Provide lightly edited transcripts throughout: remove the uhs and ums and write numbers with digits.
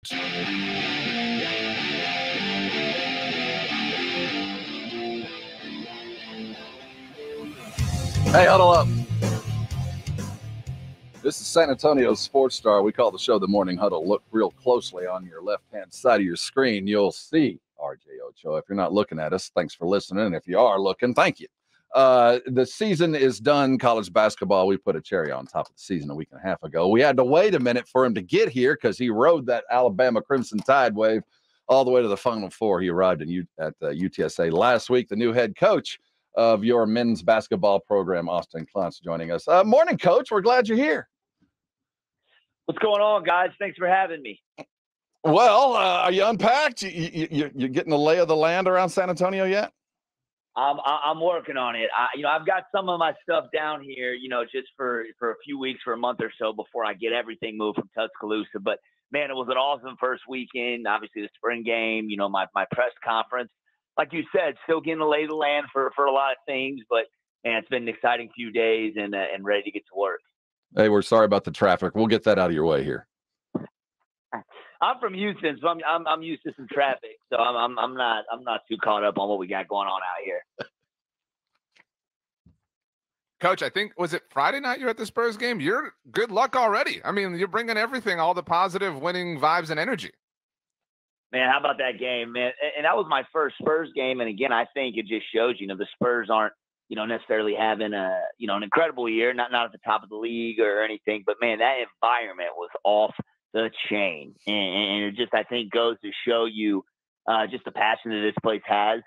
Hey, huddle up. This is San Antonio's Sports Star. We call the show the Morning Huddle. Look real closely on your left-hand side of your screen. You'll see RJ Ochoa. If you're not looking at us, thanks for listening. If you are looking, thank you. The season is done. College basketball, we put a cherry on top of the season a week and a half ago. We had to wait a minute for him to get here because he rode that Alabama Crimson Tide wave all the way to the Final Four. He arrived at UTSA last week. The new head coach of your men's basketball program, Austin Claunch, joining us. Morning, Coach. We're glad you're here. What's going on, guys? Thanks for having me. Well, are you unpacked? You're getting the lay of the land around San Antonio yet? I'm working on it. I've got some of my stuff down here, just for a few weeks, for a month or so before I get everything moved from Tuscaloosa. But man, it was an awesome first weekend. Obviously, the spring game, my press conference. Like you said, still getting the lay of the land for a lot of things, but man, it's been an exciting few days and ready to get to work. Hey, we're sorry about the traffic. We'll get that out of your way here. I'm from Houston, so I'm used to some traffic. So I'm not too caught up on what we got going on out here. Coach, I think, was it Friday night you're at the Spurs game? You're good luck already. I mean, you're bringing everything, all the positive winning vibes and energy. Man, how about that game, man? And that was my first Spurs game. And again, I think it just shows, the Spurs aren't, necessarily having an incredible year, not at the top of the league or anything, but man, that environment was off the chain. And it just, I think, goes to show you just the passion that this place has,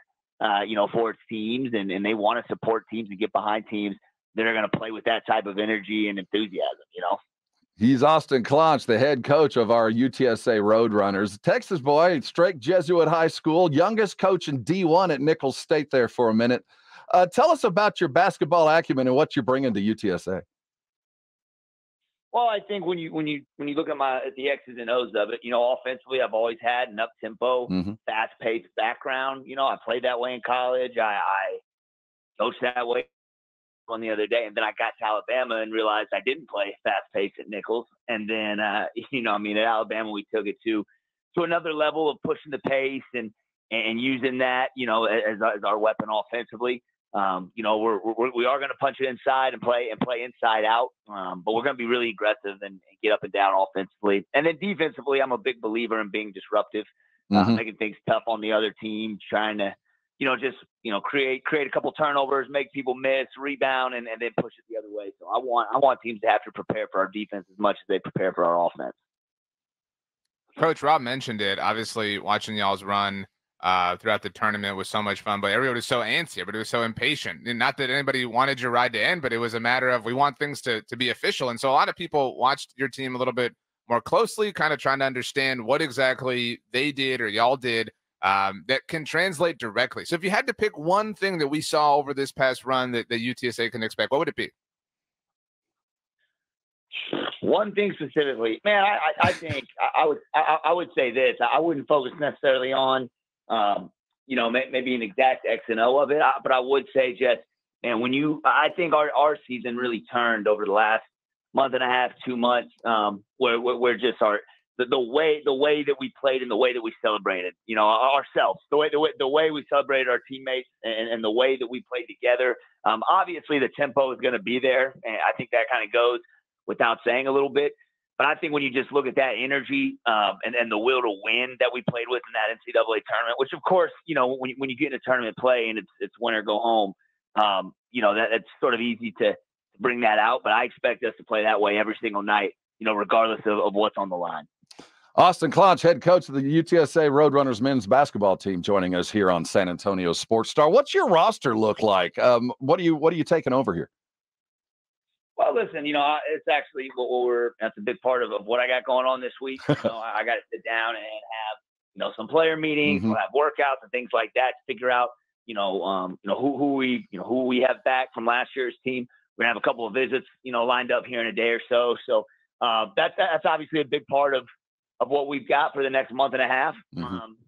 for its teams. And they want to support teams and get behind teams that are going to play with that type of energy and enthusiasm, He's Austin Claunch, the head coach of our UTSA Roadrunners. Texas boy, straight Jesuit high school, youngest coach in D1 at Nichols State there for a minute. Tell us about your basketball acumen and what you're bringing to UTSA. Well, I think when you look at the X's and O's of it, offensively, I've always had an up-tempo, fast-paced background. I played that way in college. I coached that way on the other day, and then I got to Alabama and realized I didn't play fast-paced at Nichols. And then, at Alabama, we took it to another level of pushing the pace and using that, as our weapon offensively. We are going to punch it inside and play inside out. But we're going to be really aggressive and get up and down offensively. And then defensively, I'm a big believer in being disruptive, making things tough on the other team, trying to, create a couple turnovers, make people miss, rebound, and then push it the other way. So I want teams to have to prepare for our defense as much as they prepare for our offense. Coach, Rob mentioned it. Obviously, watching y'all's run throughout the tournament was so much fun, but everybody was so antsy, everybody was so impatient. And not that anybody wanted your ride to end, but it was a matter of we want things to be official. And so a lot of people watched your team a little bit more closely, kind of trying to understand what exactly they did or y'all did that can translate directly. So if you had to pick one thing that we saw over this past run that UTSA can expect, what would it be? One thing specifically, man, I think I would say this. I wouldn't focus necessarily on maybe an exact X and O of it, but I would say just, and I think our season really turned over the last month and a half, 2 months, where just the way that we played and the way that we celebrated, ourselves, the way we celebrated our teammates and the way that we played together. Obviously the tempo is going to be there, and I think that kind of goes without saying a little bit. But I think when you just look at that energy and the will to win that we played with in that NCAA tournament, which of course, when you get into tournament play and it's win or go home, that's sort of easy to bring that out. But I expect us to play that way every single night, regardless of what's on the line. Austin Claunch, head coach of the UTSA Roadrunners men's basketball team, joining us here on San Antonio Sports Star. What's your roster look like? What are you taking over here? Well, listen, it's actually that's a big part of what I got going on this week. I got to sit down and have, some player meetings, we'll have workouts and things like that to figure out, who we have back from last year's team. We're gonna have a couple of visits, lined up here in a day or so. So that's obviously a big part of what we've got for the next month and a half,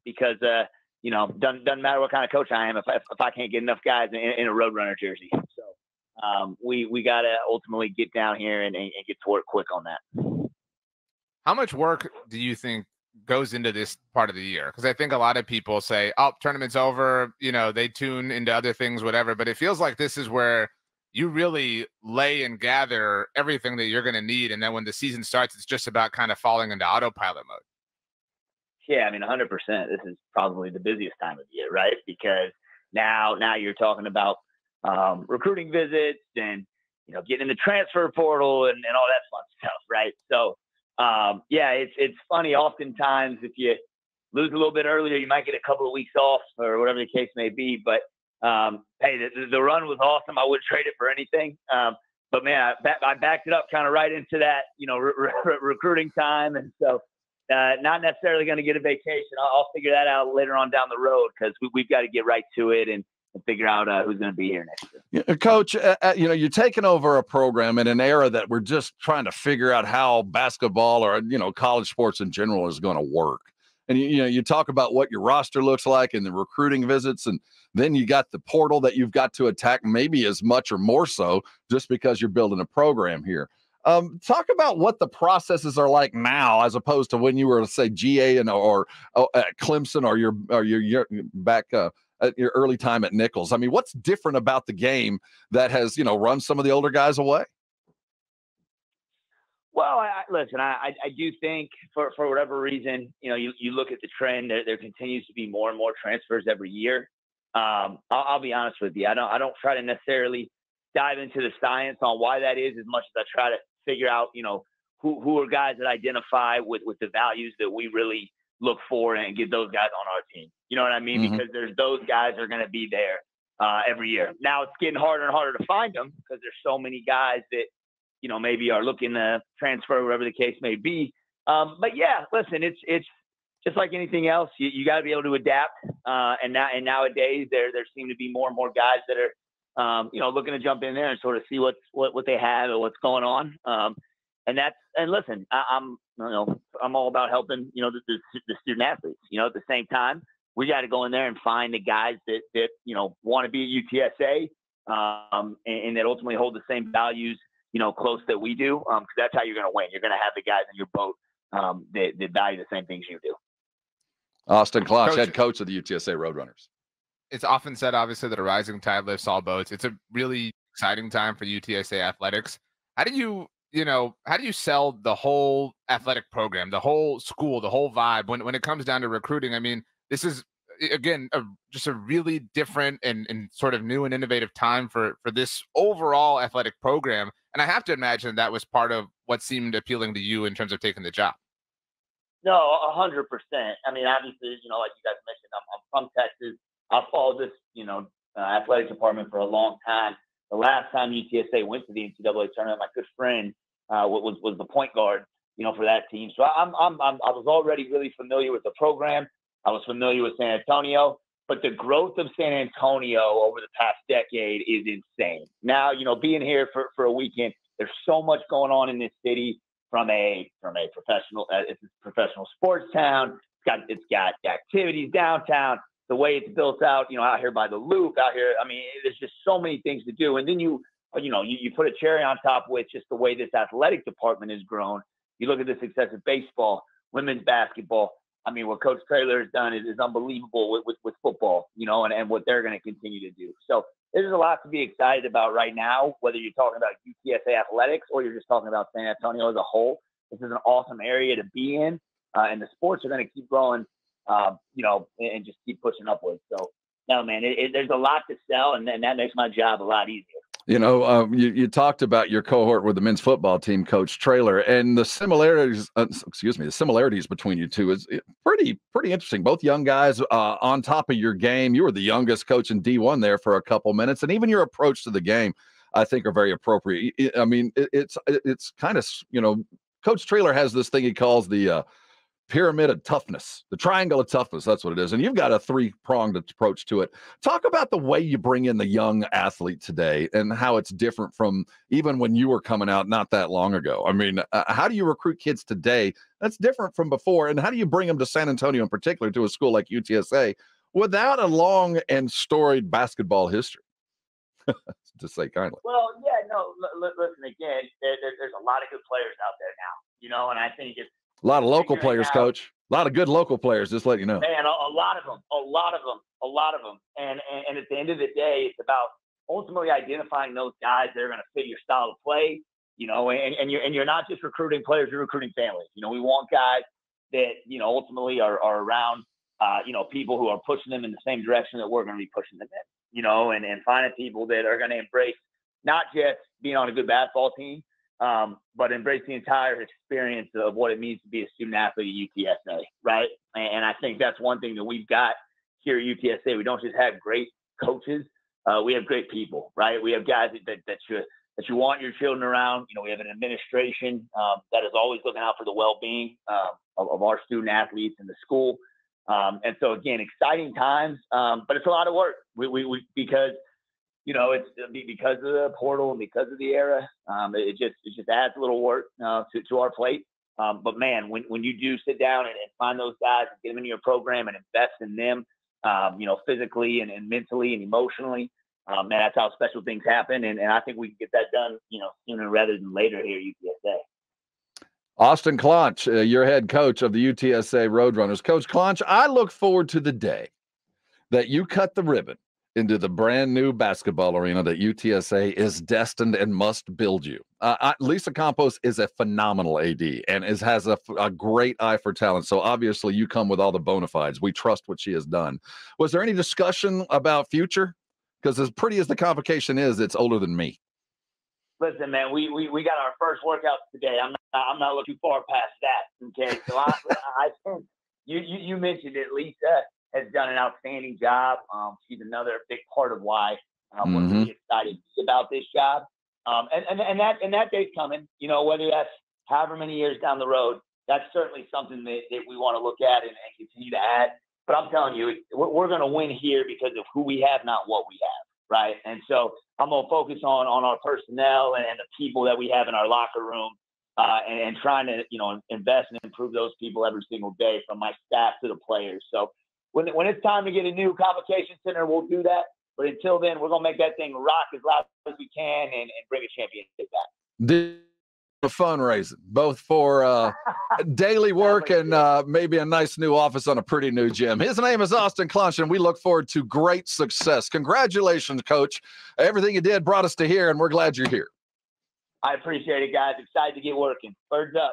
because doesn't matter what kind of coach I am if I can't get enough guys in a Roadrunner jersey. So we got to ultimately get down here and get to work quick on that. How much work do you think goes into this part of the year? Because I think a lot of people say, oh, tournament's over, they tune into other things, whatever. But it feels like this is where you really lay and gather everything that you're going to need. And then when the season starts, it's just about kind of falling into autopilot mode. Yeah, I mean, 100%. This is probably the busiest time of year, right? Because now you're talking about recruiting visits and, getting in the transfer portal and all that fun stuff, right? So, yeah, it's funny. Oftentimes, if you lose a little bit earlier, you might get a couple of weeks off or whatever the case may be. But, hey, the run was awesome. I wouldn't trade it for anything. But, man, I backed it up kind of right into that, recruiting time. And so not necessarily going to get a vacation. I'll figure that out later on down the road because we've got to get right to it and figure out who's going to be here next year. Yeah, Coach, you're taking over a program in an era that we're just trying to figure out how basketball or, college sports in general is going to work. And, you talk about what your roster looks like and the recruiting visits, and then you got the portal that you've got to attack maybe as much or more so just because you're building a program here. Talk about what the processes are like now, as opposed to when you were, say, GA or at Clemson or your back at your early time at Nichols. I mean, what's different about the game that has, run some of the older guys away? Well, listen, I do think for whatever reason, you look at the trend, there continues to be more and more transfers every year. I'll be honest with you. I don't try to necessarily dive into the science on why that is as much as I try to figure out, who are guys that identify with the values that we really look for and get those guys on our team. You know what I mean? Mm-hmm. Because there's those guys are going to be there every year. Now it's getting harder and harder to find them because there's so many guys that, maybe are looking to transfer, whatever the case may be. But yeah, listen, it's just like anything else. You got to be able to adapt. And nowadays there seem to be more and more guys that are, looking to jump in there and sort of see what they have or what's going on. And listen, I'm all about helping, the student athletes, at the same time, we got to go in there and find the guys that want to be at UTSA, and that ultimately hold the same values, close that we do. Cause that's how you're going to win. You're going to have the guys in your boat, that value the same things you do. Austin Claunch, head coach of the UTSA Roadrunners. It's often said, obviously, that a rising tide lifts all boats. It's a really exciting time for UTSA athletics. How do you sell the whole athletic program, the whole school, the whole vibe when it comes down to recruiting? I mean, this is, again, just a really different and sort of new and innovative time for this overall athletic program. And I have to imagine that was part of what seemed appealing to you in terms of taking the job. No, 100%. I mean, obviously, like you guys mentioned, I'm from Texas. I've followed this, athletic department for a long time. The last time UTSA went to the NCAA tournament, my good friend was the point guard, for that team. So I was already really familiar with the program. I was familiar with San Antonio, but the growth of San Antonio over the past decade is insane. Now, being here for a weekend, there's so much going on in this city from a professional, it's a professional sports town. It's got activities downtown. The way it's built out, out here by the Loop, out here. I mean, there's just so many things to do. And then you put a cherry on top with just the way this athletic department has grown. You look at the success of baseball, women's basketball. I mean, what Coach Traylor has done is unbelievable with football, and what they're going to continue to do. So there's a lot to be excited about right now, whether you're talking about UTSA athletics or you're just talking about San Antonio as a whole. This is an awesome area to be in, and the sports are going to keep growing. And just keep pushing upwards. So, no, man, there's a lot to sell, and that makes my job a lot easier. You talked about your cohort with the men's football team, Coach Traylor, and the similarities between you two is pretty interesting. Both young guys on top of your game. You were the youngest coach in D1 there for a couple minutes, and even your approach to the game, I think, are very appropriate. I mean, it's kind of, Coach Traylor has this thing he calls the pyramid of toughness, the triangle of toughness. That's what it is. And you've got a three-pronged approach to it. Talk about the way you bring in the young athlete today and how it's different from even when you were coming out not that long ago. I mean, how do you recruit kids today that's different from before? And how do you bring them to San Antonio in particular, to a school like UTSA, without a long and storied basketball history? To say kindly. Well, yeah, no, listen, again, there's a lot of good players out there now, and I think A lot of local players, Coach. A lot of good local players, just let you know. Man, a lot of them. And at the end of the day, it's about ultimately identifying those guys that are going to fit your style of play, you know, and you're not just recruiting players, you're recruiting families. You know, we want guys that, you know, ultimately are around, you know, people who are pushing them in the same direction that we're going to be pushing them in, you know, and finding people that are going to embrace not just being on a good basketball team, but embrace the entire experience of what it means to be a student athlete at UTSA, right? And I think that's one thing that we've got here at UTSA. We don't just have great coaches, we have great people, right? We have guys that you want your children around. You know, we have an administration that is always looking out for the well-being of our student athletes in the school. And so again, exciting times, but it's a lot of work. We because, you know, it's because of the portal and because of the era. It just adds a little work to our plate. But man, when you do sit down and find those guys and get them into your program and invest in them, you know, physically and mentally and emotionally, man, that's how special things happen. And I think we can get that done, you know, sooner rather than later here at UTSA. Austin Claunch, your head coach of the UTSA Roadrunners. Coach Claunch, I look forward to the day that you cut the ribbon into the brand new basketball arena that UTSA is destined and must build you. Lisa Campos is a phenomenal AD and has a great eye for talent. So obviously you come with all the bona fides. We trust what she has done. Was there any discussion about future? Because as pretty as the convocation is, it's older than me. Listen, man, we got our first workout today. I'm not looking too far past that. Okay, so I think you mentioned it, Lisa has done an outstanding job. She's another big part of why we're really excited about this job. And that day's coming, you know, whether that's however many years down the road, that's certainly something that we want to look at and continue to add. But I'm telling you, we're going to win here because of who we have, not what we have, right? And so I'm going to focus on our personnel and the people that we have in our locker room and trying to, you know, invest and improve those people every single day, from my staff to the players. So when it's time to get a new convocation center, we'll do that. But until then, we're going to make that thing rock as loud as we can and bring a championship back. The fundraising, both for daily work and maybe a nice new office on a pretty new gym. His name is Austin Claunch, and we look forward to great success. Congratulations, Coach. Everything you did brought us to here, and we're glad you're here. I appreciate it, guys. Excited to get working. Birds up.